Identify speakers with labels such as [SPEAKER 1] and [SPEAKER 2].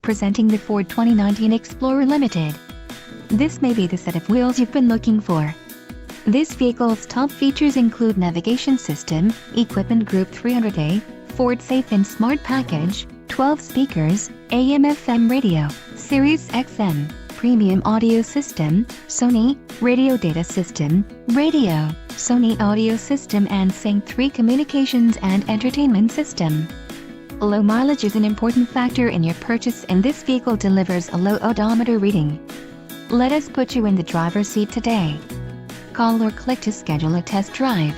[SPEAKER 1] Presenting the Ford 2019 Explorer Limited. This may be the set of wheels you've been looking for. This vehicle's top features include navigation system, equipment group 300A, Ford Safe and Smart Package, 12 speakers, AM/FM radio, Sirius XM, premium audio system, Sony, radio data system, radio, Sony audio system and Sync 3 communications and entertainment system. Low mileage is an important factor in your purchase and this vehicle delivers a low odometer reading. Let us put you in the driver's seat today. Call or click to schedule a test drive.